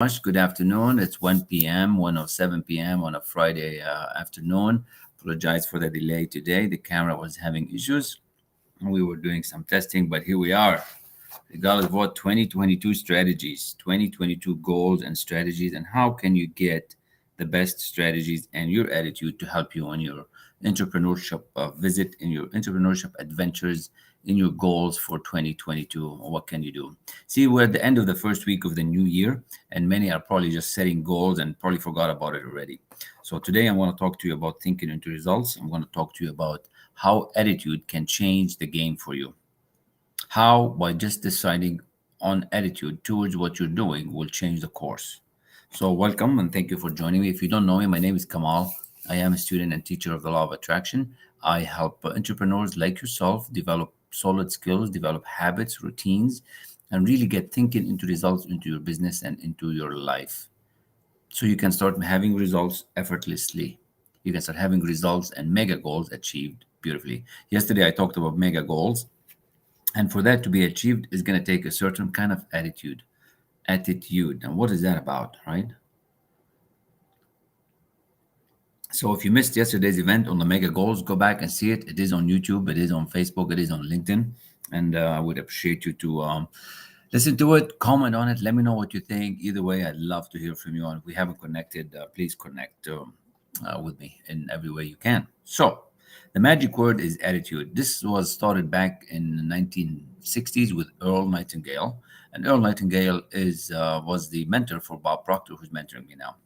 much. Good afternoon. It's 1 p.m., 1:07 p.m. on a Friday afternoon. Apologize for the delay today. The camera was having issues. We were doing some testing, but here we are. Regardless of what 2022 strategies, 2022 goals and strategies, and how can you get the best strategies and your attitude to help you on your entrepreneurship visit, in your entrepreneurship adventures, in your goals for 2022. What can you do? See, we're at the end of the first week of the new year, and many are probably just setting goals and probably forgot about it already. So today I want to talk to you about thinking into results. I'm going to talk to you about how attitude can change the game for you. How, by just deciding on attitude towards what you're doing, will change the course. So, welcome and thank you for joining me. If you don't know me, my name is Kamal. I am a student and teacher of the law of attraction. I help entrepreneurs like yourself develop solid skills, develop habits, routines, and really get thinking into results into your business and into your life. So you can start having results effortlessly. You can start having results and mega goals achieved beautifully. Yesterday, I talked about mega goals, and for that to be achieved is going to take a certain kind of attitude. And what is that about, right? So if you missed yesterday's event on the mega goals, go back and see it. It is on YouTube, it is on Facebook, it is on LinkedIn. And I would appreciate you to listen to it, comment on it, let me know what you think. Either way, I'd love to hear from you. And if we haven't connected, please connect with me in every way you can. So the magic word is attitude. This was started back in the 1960s with Earl Nightingale. And Earl Nightingale was the mentor for Bob Proctor, who's mentoring me now.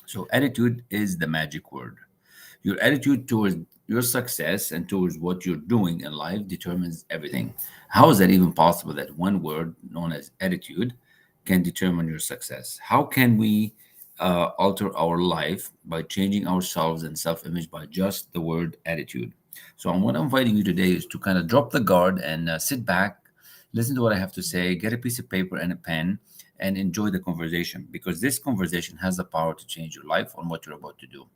So attitude is the magic word. Your attitude towards your success and towards what you're doing in life determines everything. How is that even possible that one word known as attitude can determine your success? How can we alter our life by changing ourselves and self image by just the word attitude? So, what I'm inviting you today is to kind of drop the guard and sit back, listen to what I have to say, get a piece of paper and a pen, and enjoy the conversation because this conversation has the power to change your life on what you're about to do.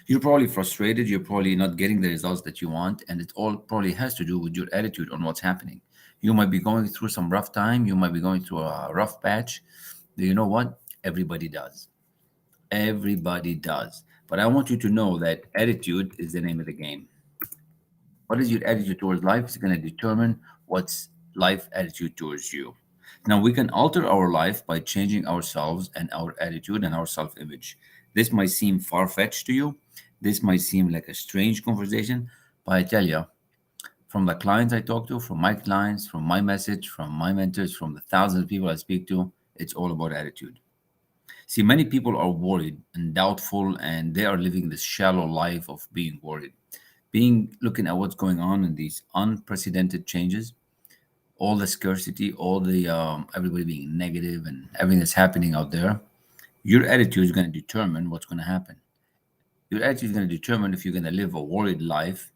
You're probably frustrated, you're probably not getting the results that you want, and it all probably has to do with your attitude on what's happening. You might be going through some rough time, you might be going through a rough patch. Do you know what? Everybody does. Everybody does. But I want you to know that attitude is the name of the game. What is your attitude towards life is going to determine what's life attitude towards you. Now, we can alter our life by changing ourselves and our attitude and our self image. This might seem far fetched to you. This might seem like a strange conversation, but I tell you, from the clients I talk to, from my clients, from my message, from my mentors, from the thousands of people I speak to, it's all about attitude. See, many people are worried and doubtful, and they are living this shallow life of being worried, being looking at what's going on in these unprecedented changes, all the scarcity, all the everybody being negative, and everything that's happening out there. Your attitude is going to determine what's going to happen. Your attitude is going to determine if you're going to live a worried life,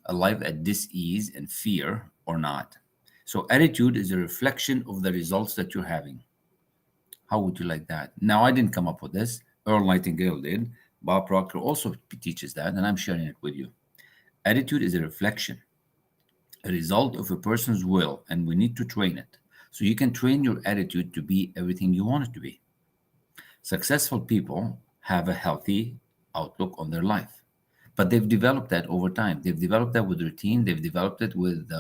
a life at dis-ease and fear, or not. So, attitude is a reflection of the results that you're having. How would you like that? Now, I didn't come up with this. Earl Nightingale did. Bob Proctor also teaches that, and I'm sharing it with you. Attitude is a reflection, a result of a person's will, and we need to train it. So you can train your attitude to be everything you want it to be. Successful people have a healthy outlook on their life, but they've developed that over time. They've developed that with routine, they've developed it with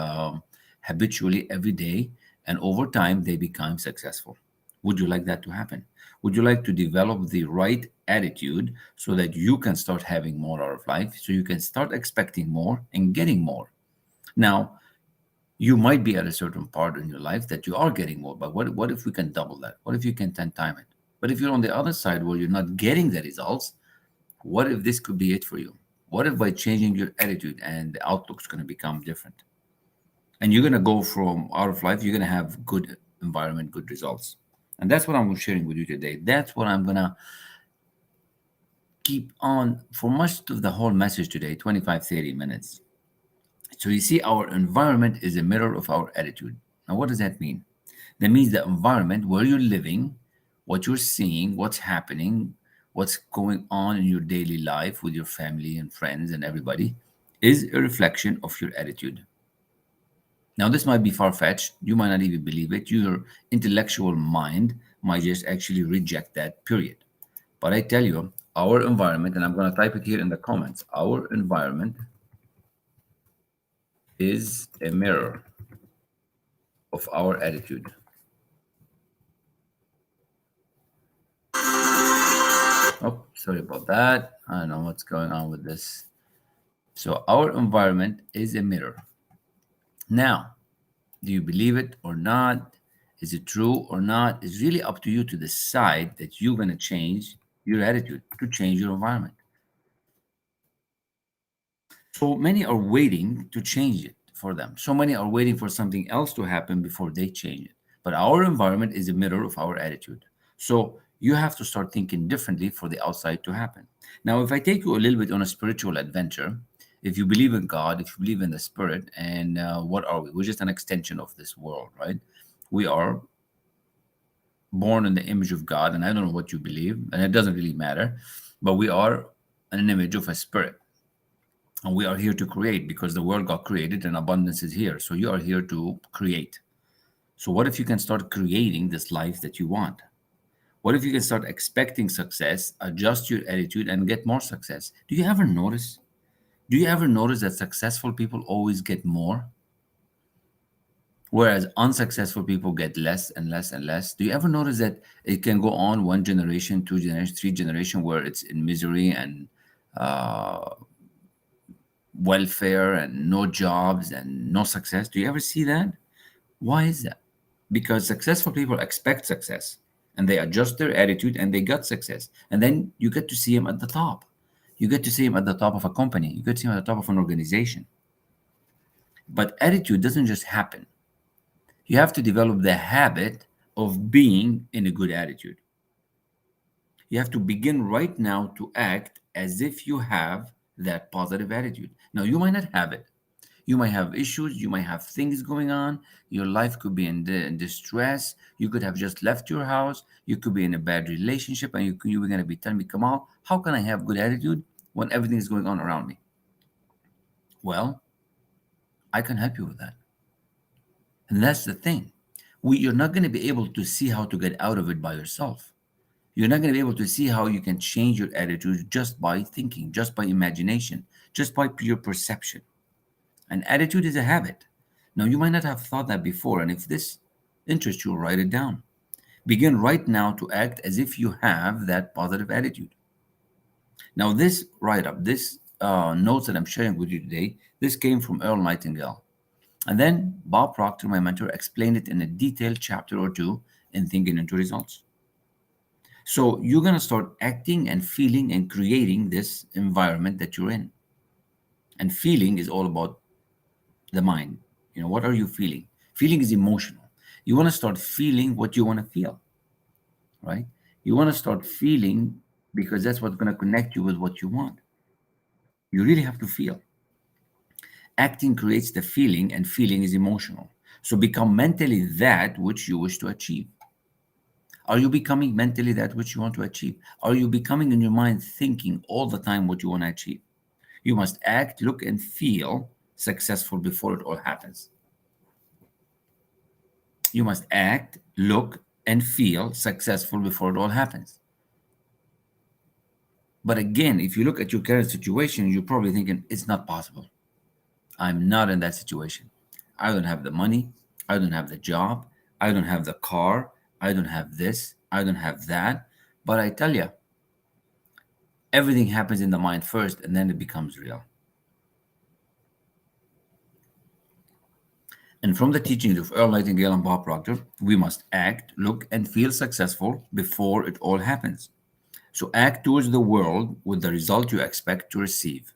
habitually every day, and over time they become successful. Would you like that to happen? Would you like to develop the right attitude so that you can start having more out of life, so you can start expecting more and getting more? Now, you might be at a certain part in your life that you are getting more, but what if we can double that? What if you can 10 time it? But if you're on the other side where you're not getting the results, what if this could be it for you? What if by changing your attitude and the outlook's going to become different? And you're going to go from out of life, you're going to have good environment, good results. And that's what I'm sharing with you today. That's what I'm going to keep on for much of the whole message today, 25, 30 minutes. So you see, our environment is a mirror of our attitude. Now, what does that mean? That means the environment where you're living, what you're seeing, what's happening, what's going on in your daily life with your family and friends and everybody is a reflection of your attitude. Now, this might be far fetched. You might not even believe it. Your intellectual mind might just actually reject that, period. But I tell you, our environment, and I'm going to type it here in the comments, our environment is a mirror of our attitude. Oh, sorry about that. I don't know what's going on with this. So, our environment is a mirror. Now, do you believe it or not? Is it true or not? It's really up to you to decide that you're going to change your attitude, to change your environment. So many are waiting to change it for them. So many are waiting for something else to happen before they change it. But our environment is a mirror of our attitude. So you have to start thinking differently for the outside to happen. Now, if I take you a little bit on a spiritual adventure, if you believe in God, if you believe in the spirit, and what are we? We're just an extension of this world, right? We are born in the image of God, and I don't know what you believe, and it doesn't really matter, but we are an image of a spirit. And we are here to create because the world got created and abundance is here. So you are here to create. So what if you can start creating this life that you want? What if you can start expecting success, adjust your attitude, and get more success? Do you ever notice? Do you ever notice that successful people always get more, whereas unsuccessful people get less and less and less? Do you ever notice that it can go on one generation, two generations, three generation, where it's in misery and uh, welfare and no jobs and no success? Do you ever see that? Why is that? Because successful people expect success and they adjust their attitude and they got success. And then you get to see them at the top. You get to see them at the top of a company. You get to see them at the top of an organization. But attitude doesn't just happen. You have to develop the habit of being in a good attitude. You have to begin right now to act as if you have that positive attitude. Now, you might not have it. You might have issues, you might have things going on. Your life could be in distress. You could have just left your house. You could be in a bad relationship, and you were going to be telling me, Kamal, how can I have good attitude when everything is going on around me? Well, I can help you with that. And that's the thing. You're not going to be able to see how to get out of it by yourself. You're not going to be able to see how you can change your attitude just by thinking, just by imagination, just by pure perception. An attitude is a habit. Now, you might not have thought that before, and if this interests you, write it down. Begin right now to act as if you have that positive attitude. Now, this write up, this notes that I'm sharing with you today, this came from Earl Nightingale. And then Bob Proctor, my mentor, explained it in a detailed chapter or two in Thinking into Results. So you're going to start acting and feeling and creating this environment that you're in. And feeling is all about the mind. What are you feeling? Feeling is emotional. You want to start feeling what you want to feel, right? You want to start feeling because that's what's going to connect you with what you want. You really have to feel. Acting creates the feeling, and feeling is emotional. So become mentally that which you wish to achieve. Are you becoming mentally that which you want to achieve? Are you becoming in your mind thinking all the time what you want to achieve? You must act, look, and feel successful before it all happens. You must act, look, and feel successful before it all happens. But again, if you look at your current situation, you're probably thinking, it's not possible. I'm not in that situation. I don't have the money. I don't have the job. I don't have the car. I don't have this. I don't have that. But I tell you, everything happens in the mind first and then it becomes real. And from the teachings of Earl Nightingale and Bob Proctor, we must act, look, and feel successful before it all happens. So act towards the world with the result you expect to receive.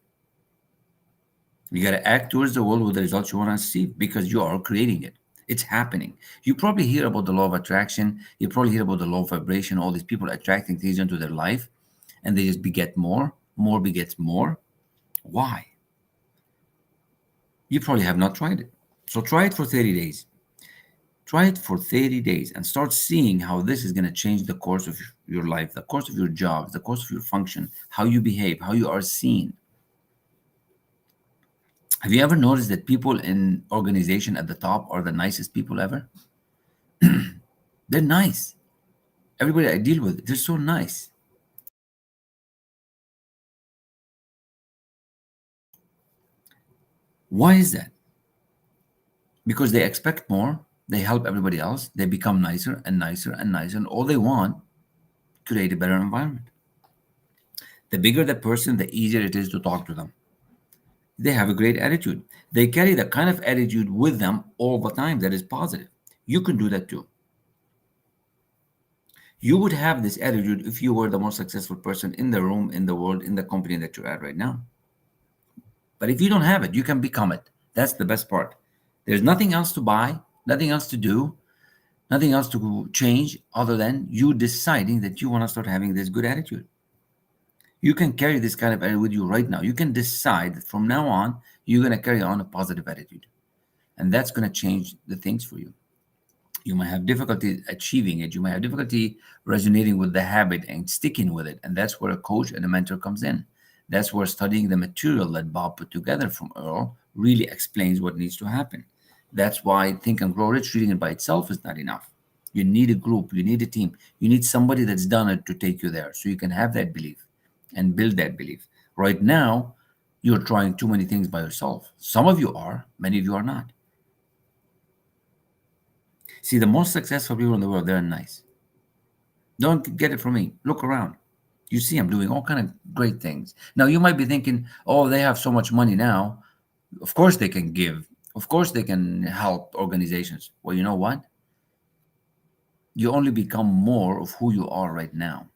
You got to act towards the world with the results you want to receive because you are creating it. It's happening. You probably hear about the law of attraction. You probably hear about the law of vibration, all these people attracting things into their life, and they just beget more. More begets more. Why? You probably have not tried it. So try it for 30 days. Try it for 30 days and start seeing how this is going to change the course of your life, the course of your jobs, the course of your function, how you behave, how you are seen. Have you ever noticed that people in organization at the top are the nicest people ever? They're nice. Everybody I deal with, they're so nice. Why is that? Because they expect more, they help everybody else, they become nicer and nicer and nicer, and all they want, create a better environment. The bigger the person, the easier it is to talk to them. They have a great attitude. They carry the kind of attitude with them all the time that is positive. You can do that too. You would have this attitude if you were the most successful person in the room, in the world, in the company that you're at right now. But if you don't have it, you can become it. That's the best part. There's nothing else to buy, nothing else to do, nothing else to change other than you deciding that you want to start having this good attitude. You can carry this kind of attitude with you right now. You can decide that from now on, you're going to carry on a positive attitude. And that's going to change the things for you. You might have difficulty achieving it. You might have difficulty resonating with the habit and sticking with it. And that's where a coach and a mentor comes in. That's where studying the material that Bob put together from Earl really explains what needs to happen. That's why Think and Grow Rich, reading it by itself is not enough. You need a group, you need a team, you need somebody that's done it to take you there so you can have that belief and build that belief. Right now, you're trying too many things by yourself. Some of you are, many of you are not. See, the most successful people in the world, they're nice. Don't get it from me. Look around. You see I'm doing all kind of great things. Now you might be thinking, oh, they have so much money now. Of course they can give. Of course they can help organizations. Well, you know what? You only become more of who you are right now.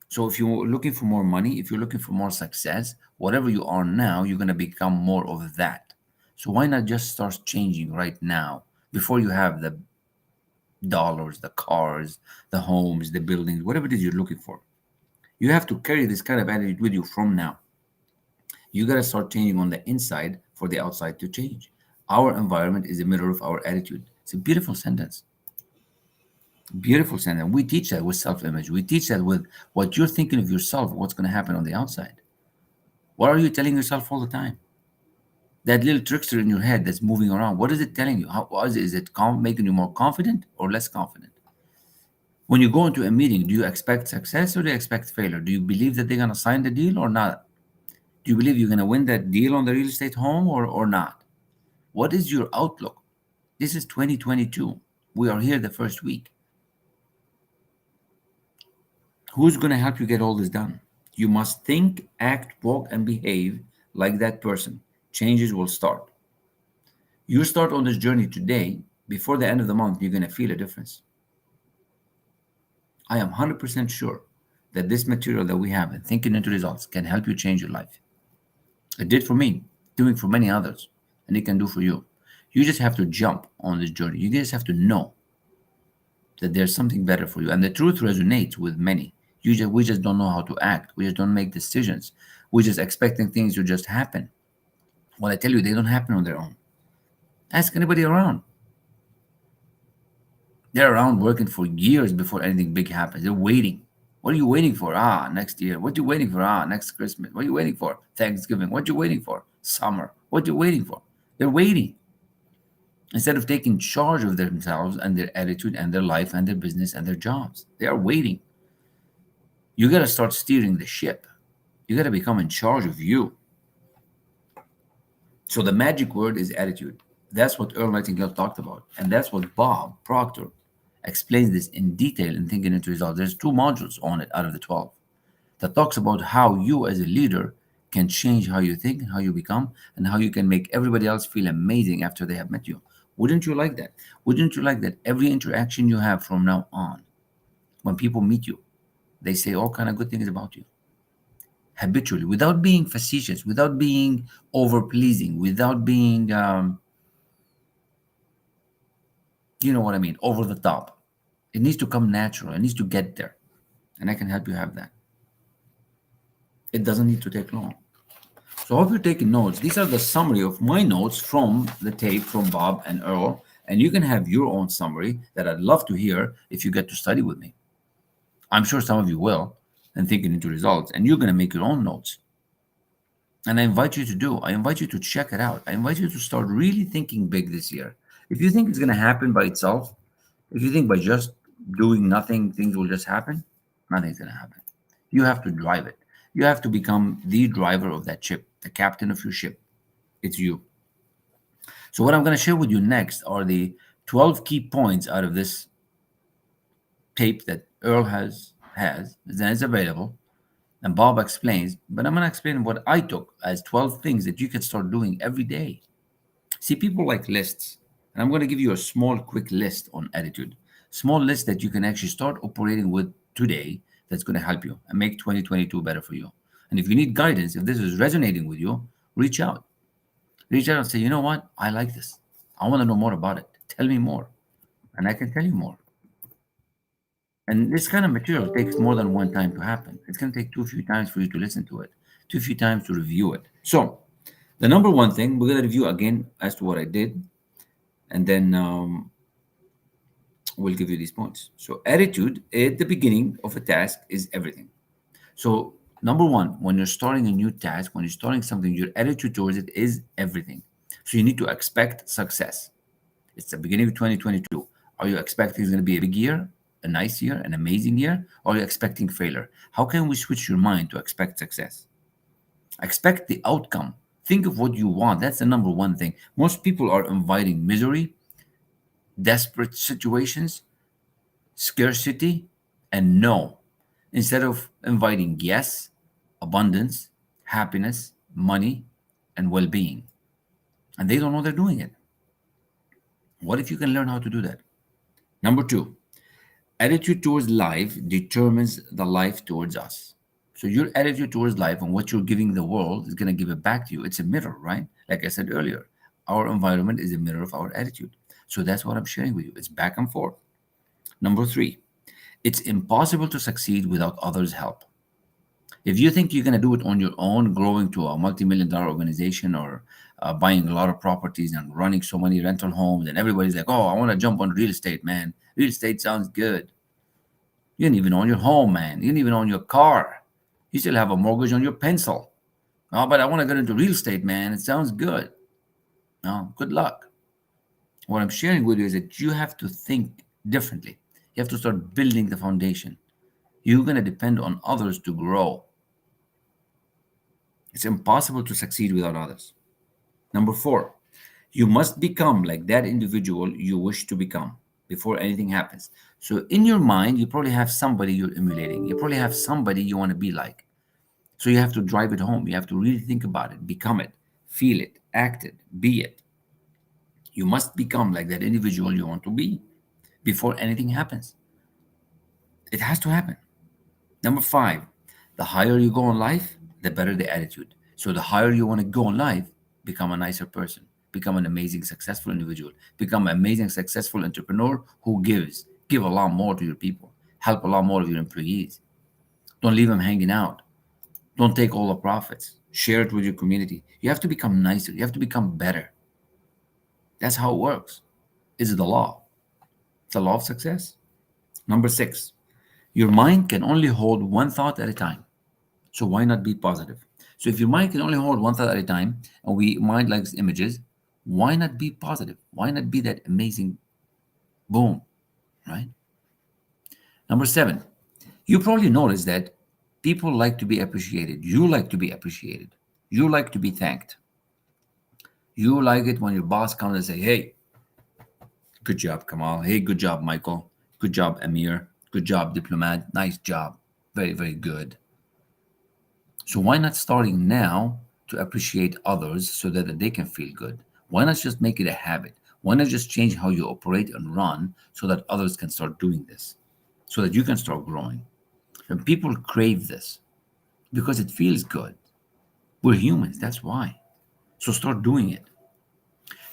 So if you're looking for more money, if you're looking for more success, whatever you are now, you're going to become more of that. So why not just start changing right now before you have the dollars, the cars, the homes, the buildings, whatever it is you're looking for? You have to carry this kind of attitude with you from now. You got to start changing on the inside for the outside to change. Our environment is a mirror of our attitude. It's a beautiful sentence. Beautiful sentence. We teach that with self image. We teach that with what you're thinking of yourself, what's going to happen on the outside. What are you telling yourself all the time? That little trickster in your head that's moving around, what is it telling you? Is it making you more confident or less confident? When you go into a meeting, do you expect success or do you expect failure? Do you believe that they're going to sign the deal or not? Do you believe you're going to win that deal on the real estate home or not? What is your outlook? This is 2022. We are here the first week. Who's going to help you get all this done? You must think, act, walk, and behave like that person. Changes will start. You start on this journey today. Before the end of the month, you're going to feel a difference. I am 100% sure that this material that we have and Thinking into Results can help you change your life. It did for me, doing for many others, and it can do for you. You just have to jump on this journey. You just have to know that there's something better for you. And the truth resonates with many. We just don't know how to act. We just don't make decisions. We're just expecting things to just happen. Well, I tell you, they don't happen on their own. Ask anybody around. They're around working for years before anything big happens. They're waiting. What are you waiting for? Ah, next year. What are you waiting for? Ah, next Christmas. What are you waiting for? Thanksgiving. What are you waiting for? Summer. What are you waiting for? They're waiting. Instead of taking charge of themselves and their attitude and their life and their business and their jobs, they are waiting. You got to start steering the ship. You got to become in charge of you. So the magic word is attitude. That's what Earl Nightingale talked about. And that's what Bob Proctor explains this in detail in Thinking into Results. There's 2 modules on it out of the 12 that talks about how you as a leader can change how you think and how you become and how you can make everybody else feel amazing after they have met you. Wouldn't you like that? Wouldn't you like that every interaction you have from now on, when people meet you, they say all kind of good things about you? Habitually, without being facetious, without being over pleasing, without being you know what I mean, over the top. It needs to come natural. It needs to get there. And I can help you have that. It doesn't need to take long. So I hope you're taking notes. These are the summary of my notes from the tape from Bob and Earl. And you can have your own summary that I'd love to hear if you get to study with me. I'm sure some of you will and Thinking into Results. And you're going to make your own notes. And I invite you to check it out. I invite you to start really thinking big this year. If you think it's going to happen by itself, if you think by just doing nothing, things will just happen, nothing's going to happen. You have to drive it. You have to become the driver of that ship, the captain of your ship. It's you. So, what I'm going to share with you next are the 12 key points out of this tape that Earl has, that is available, and Bob explains. But I'm going to explain what I took as 12 things that you can start doing every day. See, people like lists, and I'm going to give you a small, quick list on attitude. Small list that you can actually start operating with today that's going to help you and make 2022 better for you. And if you need guidance, if this is resonating with you, reach out. Reach out and say, you know what? I like this. I want to know more about it. Tell me more. And I can tell you more. And this kind of material takes more than one time to happen. It's going to take too few times for you to listen to it, too few times to review it. So, the number one thing, we're going to review again as to what I did, and then we'll give you these points. So, attitude at the beginning of a task is everything. So, number one, when you're starting a new task, when you're starting something, your attitude towards it is everything. So, you need to expect success. It's the beginning of 2022. Are you expecting it's going to be a big year, a nice year, an amazing year? Or are you expecting failure? How can we switch your mind to expect success? Expect the outcome. Think of what you want. That's the number one thing. Most people are inviting misery, desperate situations, scarcity, and no, instead of inviting yes, abundance, happiness, money, and well being. And they don't know they're doing it. What if you can learn how to do that? Number two, attitude towards life determines the life towards us. So your attitude towards life and what you're giving the world is going to give it back to you. It's a mirror, right? Like I said earlier, our environment is a mirror of our attitude. So that's what I'm sharing with you. It's back and forth. Number three, it's impossible to succeed without others' help. If you think you're going to do it on your own, growing to a multi-million dollar organization or buying a lot of properties and running so many rental homes, and everybody's like, oh, I want to jump on real estate, man. Real estate sounds good. You didn't even own your home, man. You didn't even own your car. You still have a mortgage on your pencil. Oh, but I want to get into real estate, man. It sounds good. No, good luck. What I'm sharing with you is that you have to think differently. You have to start building the foundation. You're going to depend on others to grow. It's impossible to succeed without others. Number four, you must become like that individual you wish to become before anything happens. So, in your mind, you probably have somebody you're emulating. You probably have somebody you want to be like. So, you have to drive it home. You have to really think about it, become it, feel it, act it, be it. You must become like that individual you want to be before anything happens. It has to happen. Number five, the higher you go in life, the better the attitude. So the higher you want to go in life, become a nicer person, become an amazing, successful individual, become an amazing, successful entrepreneur who gives. Give a lot more to your people, help a lot more of your employees. Don't leave them hanging out. Don't take all the profits. Share it with your community. You have to become nicer. You have to become better. That's how it works. Is it the law? It's the law of success. Number six, your mind can only hold one thought at a time. So why not be positive? So if your mind can only hold one thought at a time, and we mind likes images, why not be positive? Why not be that amazing boom, right? Number seven, you probably noticed that people like to be appreciated. You like to be appreciated. You like to be thanked. You like it when your boss comes and say, "Hey, good job, Kamal. Hey, good job, Michael. Good job, Amir. Good job, diplomat. Nice job. Very, very good." So why not starting now to appreciate others so that they can feel good? Why not just make it a habit? Why not just change how you operate and run so that others can start doing this, so that you can start growing? And people crave this because it feels good. We're humans, that's why. So start doing it.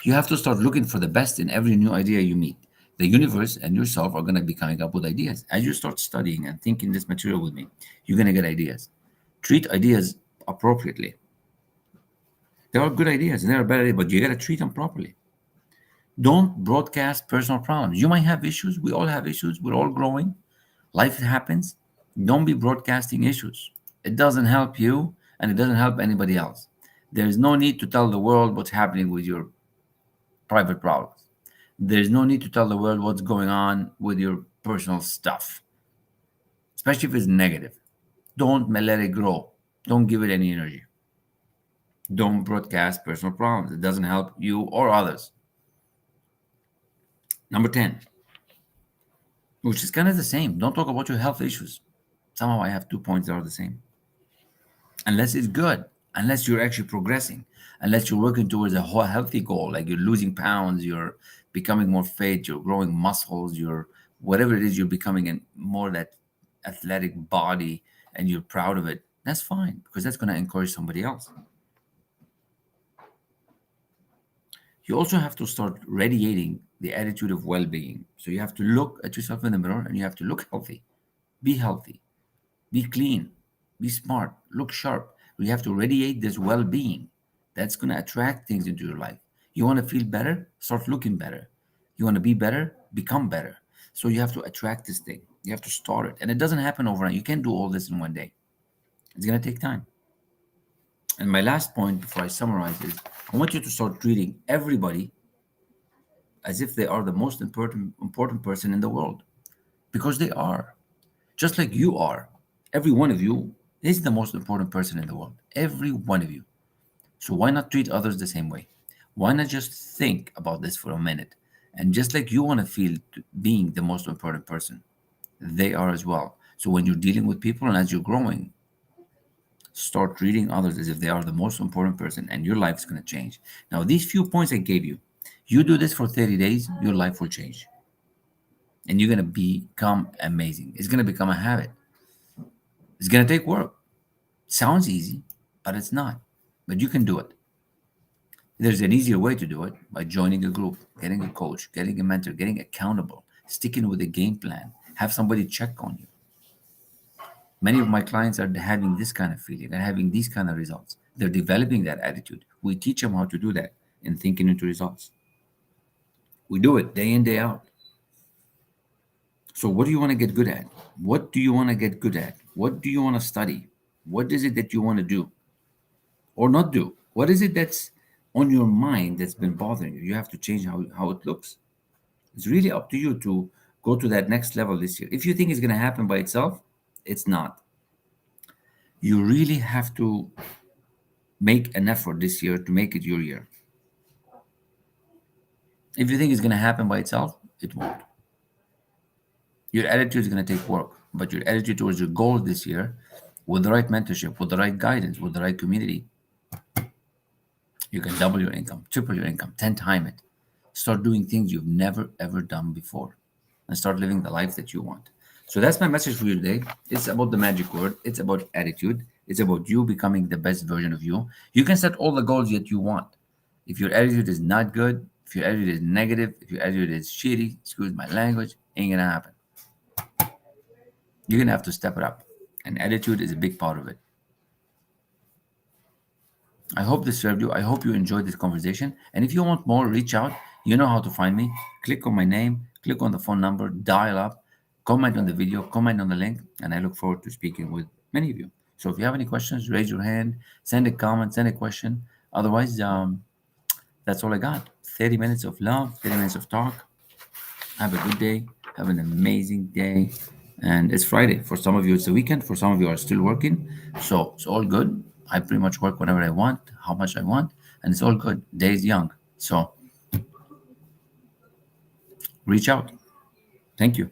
You have to start looking for the best in every new idea you meet. The universe and yourself are going to be coming up with ideas. As you start studying and thinking this material with me, you're going to get ideas. Treat ideas appropriately. There are good ideas and there are bad ideas, but you got to treat them properly. Don't broadcast personal problems. You might have issues. We all have issues. We're all growing. Life happens. Don't be broadcasting issues. It doesn't help you and it doesn't help anybody else. There's no need to tell the world what's happening with your private problems. There's no need to tell the world what's going on with your personal stuff, especially if it's negative. Don't let it grow. Don't give it any energy. Don't broadcast personal problems. It doesn't help you or others. Number 10, which is kind of the same. Don't talk about your health issues. Somehow I have 2 points that are the same. Unless it's good, unless you're actually progressing, unless you're working towards a whole healthy goal, like you're losing pounds, you're becoming more fit, you're growing muscles, you're whatever it is, you're becoming a more that athletic body and you're proud of it. That's fine because that's going to encourage somebody else. You also have to start radiating the attitude of well-being. So you have to look at yourself in the mirror and you have to look healthy, be healthy, be clean, be smart, look sharp. You have to radiate this well-being. That's going to attract things into your life. You want to feel better, start looking better. You want to be better, become better. So you have to attract this thing. You have to start it, and it doesn't happen overnight. You can't do all this in one day. It's going to take time. And my last point before I summarize is I want you to start treating everybody as if they are the most important person in the world, because they are. Just like you are. Every one of you is the most important person in the world. Every one of you. So why not treat others the same way? Why not just think about this for a minute? And just like you want to feel being the most important person, they are as well. So when you're dealing with people and as you're growing, start treating others as if they are the most important person and your life is going to change. Now, these few points I gave you, you do this for 30 days, your life will change. And you're going to become amazing. It's going to become a habit. It's going to take work. Sounds easy, but it's not. But you can do it. There's an easier way to do it by joining a group, getting a coach, getting a mentor, getting accountable, sticking with a game plan, have somebody check on you. Many of my clients are having this kind of feeling, they're having these kind of results. They're developing that attitude. We teach them how to do that in thinking into results. We do it day in, day out. So, what do you want to get good at? What do you want to get good at? What do you want to study? What is it that you want to do or not do? What is it that's on your mind that's been bothering you? You have to change how it looks. It's really up to you to go to that next level this year. If you think it's going to happen by itself, it's not. You really have to make an effort this year to make it your year. If you think it's going to happen by itself, it won't. Your attitude is going to take work, but your attitude towards your goal this year, with the right mentorship, with the right guidance, with the right community, you can double your income, triple your income, 10 times it. Start doing things you've never ever done before and start living the life that you want. So that's my message for you today. It's about the magic word. It's about attitude. It's about you becoming the best version of you. You can set all the goals that you want. If your attitude is not good, if your attitude is negative, if your attitude is shitty, excuse my language, ain't gonna happen. You're gonna have to step it up. And attitude is a big part of it. I hope this served you. I hope you enjoyed this conversation. And if you want more, reach out. You know how to find me. Click on my name, click on the phone number, dial up, comment on the video, comment on the link, and I look forward to speaking with many of you. So if you have any questions, raise your hand, send a comment, send a question. Otherwise, that's all I got. 30 minutes of love, 30 minutes of talk. Have a good day. Have an amazing day. And it's Friday. For some of you, it's the weekend. For some of you are still working. So it's all good. I pretty much work whenever I want, how much I want, and it's all good. Day is young. So reach out. Thank you.